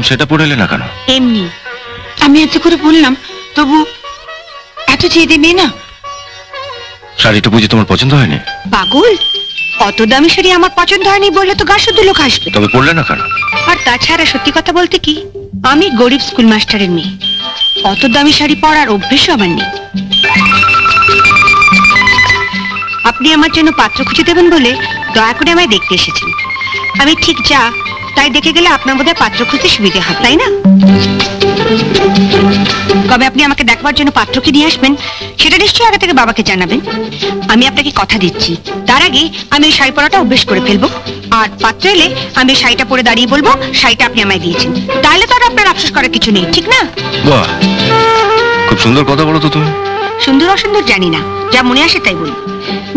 সেটা পরে এলে না কেন? এমনি আমি এত করে বললাম, তবু এত জেদে মেয়ে না। শাড়িটা বুঝি তোমার পছন্দ হয়নি? পাগল, অত দামি শাড়ি আমার পছন্দ হয়নি বললে তো গা শুদ্ধ লোক আসবে। তবে পরলে না কেন? আর তাছাড়া সত্যি কথা বলতে কি, আমি গরিব স্কুল মাস্টারের মেয়ে, অত দামি শাড়ি পরার অভ্যেসও আমার নেই। আপনি আমার জন্য পাত্র খুঁজে দেবেন বলে দয়া করে আমায় দেখতে এসেছেন। আমি ঠিক যা তাই দেখে গেলে আপনার বোধহয় পাত্র খুঁজতে সুবিধা হবে, তাই না? কবে আপনি আমাকে দেখবার জন্য পাত্রকে নিয়ে আসবেন সেটা নিশ্চয়ই আগে থেকে বাবাকে জানাবেন। আমি আপনাকে কথা দিচ্ছি, তার আগে আমি এই শাড়ি পরাটা অভ্যেস করে ফেলবো, আর পাত্র এলে আমি শাড়িটা পরে দাঁড়িয়ে বলবো শাড়িটা আপনি আমায় দিয়েছেন। তাহলে তো আর আপনার আফসোস করার কিছু নেই, ঠিক না? বাহ, খুব সুন্দর কথা বলো তো তুমি। সুন্দর অসুন্দর জানি না, যা মনে আসে তাই বলি।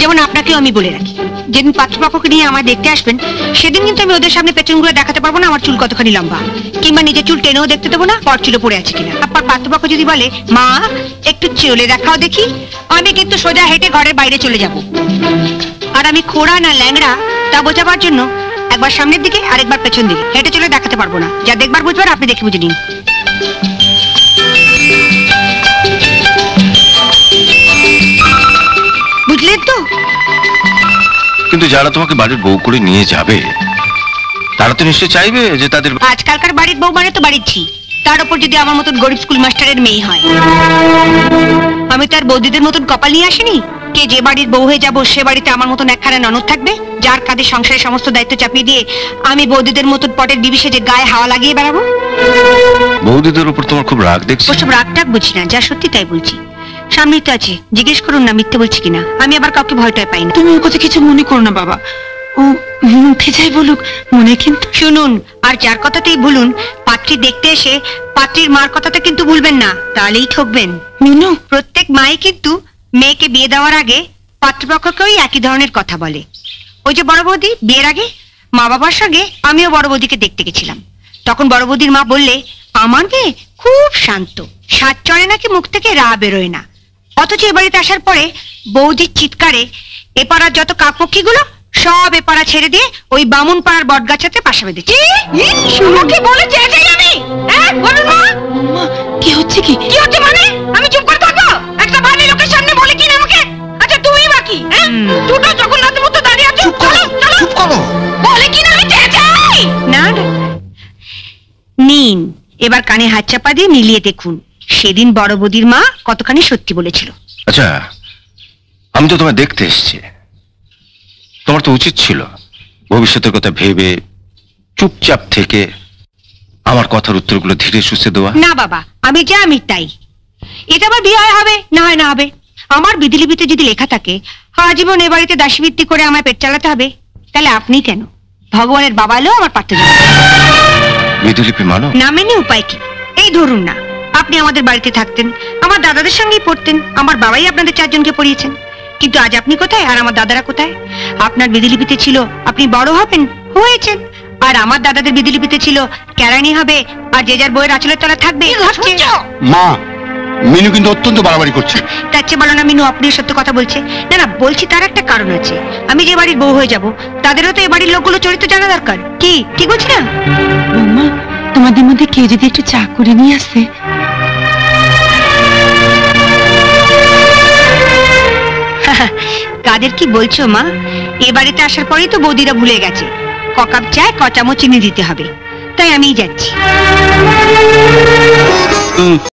যেমন আপনাকেও আমি বলে রাখি, যেদিন পাত্রপক্ষকে নিয়ে আমায় দেখতে আসবেন সেদিন কিন্তু আমি ওদের সামনে পেছনগুলো দেখাতে পারবো না আমার চুল কতখানি লম্বা, কিংবা নিজের চুল টেনেও দেখতে দেবো না পর চুলে পড়ে আছে কিনা। আপনার পাত্রপক্ষ যদি বলে মা একটু চলে দেখাও দেখি, আমি কিন্তু সোজা হেঁটে ঘরের বাইরে চলে যাব। আর আমি খোড়া না ল্যাংড়া তা বোঝাবার জন্য একবার সামনের দিকে আর একবার পেছন দিকে হেঁটে চলে দেখাতে পারবো না। যা দেখবার বুঝবার আপনি দেখে বুঝে নিন। বুঝলেন তো? কিন্তু যারা তোমাকে বাড়ির বউ করে নিয়ে যাবে তারা তো নিশ্চয়ই চাইবে যে তাদের আজকালকার বাড়ির বউ মানে তো বাড়ির ছি, তার উপর যদি আমার মতন গরিব স্কুল মাস্টারের মেয়ে হয়। আমি তার বৌদিদের মতন কপাল নিয়ে আসিনি কে যে বাড়ির বউ হয়ে যাবো সে বাড়িতে আমার মতন একখানা ননদ থাকবে যার কাঁধে সংসারের সমস্ত দায়িত্ব চাপিয়ে দিয়ে আমি বৌদিদের মতন পটের বিবিসে যে গায়ে হাওয়া লাগিয়ে বেড়াবো। বৌদিদের উপর তোমার খুব রাগ দেখছি। ওসব রাগ টাগ বুঝি না, যা সত্যি তাই বলছি। সামনেই তো আছে, জিজ্ঞেস করুন না মিথ্যে বলছি কিনা। আমি আবার কাউকে ভয়টাই পাই না। তুমি ওর কথা কিছু মনে করো না বাবা, ও মুখে যাই বলুক মনে কিন্তু। শুনুন, আর যার কথাতেই ভুলুন, পাত্রী দেখতে এসে পাত্রীর মার কথাটা কিন্তু ভুলবেন না, তাহলেই ঠকবেন। মিনু, প্রত্যেক মাই কিন্তু মেয়েকে বিয়ে দেওয়ার আগে পাত্রপক্ষকেই একই ধরনের কথা বলে। ওই যে বড় বৌদি বিয়ের আগে মা বাবার সঙ্গে আমিও বড় বৌদিকে দেখতে গেছিলাম, তখন বড় বৌদির মা বললে আমার মেয়ে খুব শান্ত, সাত চড়ে নাকি মুখ থেকে রা বেরোয় না। অথচ এ বাড়িতে আসার পরে বৌদির চিৎকারে এপাড়ার যত কাকপক্ষীগুলো সব এপাড়া ছেড়ে দিয়ে ওই বামুন পাড়ার বটগাছাতে পাশা বেঁধেছে। কি হচ্ছে কি? কি হচ্ছে মানে? আমি চুপ করে থাকবো? একটা বাড়ি লোকের সামনে বলে কি না আমাকে? আচ্ছা তুমি বাকি দুটো জগন্নাথের মতো দাঁড়িয়ে আছো। চুপ করো। বলে কি না আমি চেঁচাই? না না, নিন এবার কানে হাত চাপা দিয়ে মিলিয়ে দেখুন সেদিন বড় বৌদির মা কতখানি সত্যি বলেছিল। আচ্ছা, আমি তো তোমায় দেখতে এসেছি, তোমার তো উচিত ছিল ভবিষ্যতের কথা ভেবে চুপচাপ থেকে আমার কথার উত্তরগুলো ধীরে সুস্থে দেওয়া। না বাবা, আমি যা আমি তাই। এটা আবার বিয়ে হবে না হয় না হবে, আমার বিধিলিপিতে যদি লেখা থাকে আজীবন এ বাড়িতে দাসীবৃত্তি করে আমার পেট চালাতে হবে, তাহলে আপনি কেন? ভগবানের বাবা এলেও আমার পারতে যাবে। বিধিলিপি মানো না মেনে উপায় কি? এই ধরুন না, আপনি আমাদের বাড়িতে থাকতেন, আমার দাদাদের সঙ্গেই পড়তেন, আমার বাবাই আপনাদের চারজনকে পড়িয়েছেন, কিন্তু আজ আপনি কোথায় আর আমার দাদারা কোথায়? আপনার বিধিলিপিতে ছিল আপনি বড় হবেন, হয়েছেন, আর আমার দাদাদের বিধিলিপিতে ছিল কেরানি হবে আর যে যার বইয়ের আঁচলের তলা থাকবে। মা, মিনু কিন্তু অত্যন্ত বাড়াবাড়ি করছে। তার চেয়ে বলো না মিনু আপনি সত্য কথা বলছে। না না, বলছি তার একটা কারণ আছে। আমি যে বাড়ির বউ হয়ে যাব তাদেরও তো এ বাড়ির লোকগুলো চরিত্র জানা দরকার। কি ঠিক বলছি না? বৌমা, তোমাদের মধ্যে কেউ যদি একটু চা করে নিয়ে আসে। কাদের কি বলছো মা? এ বাড়িতে আসার পরেই তো বৌদিরা ভুলে গেছে ক কাপ চায় ক চামচ চিনি দিতে হবে, তাই আমিই যাচ্ছি।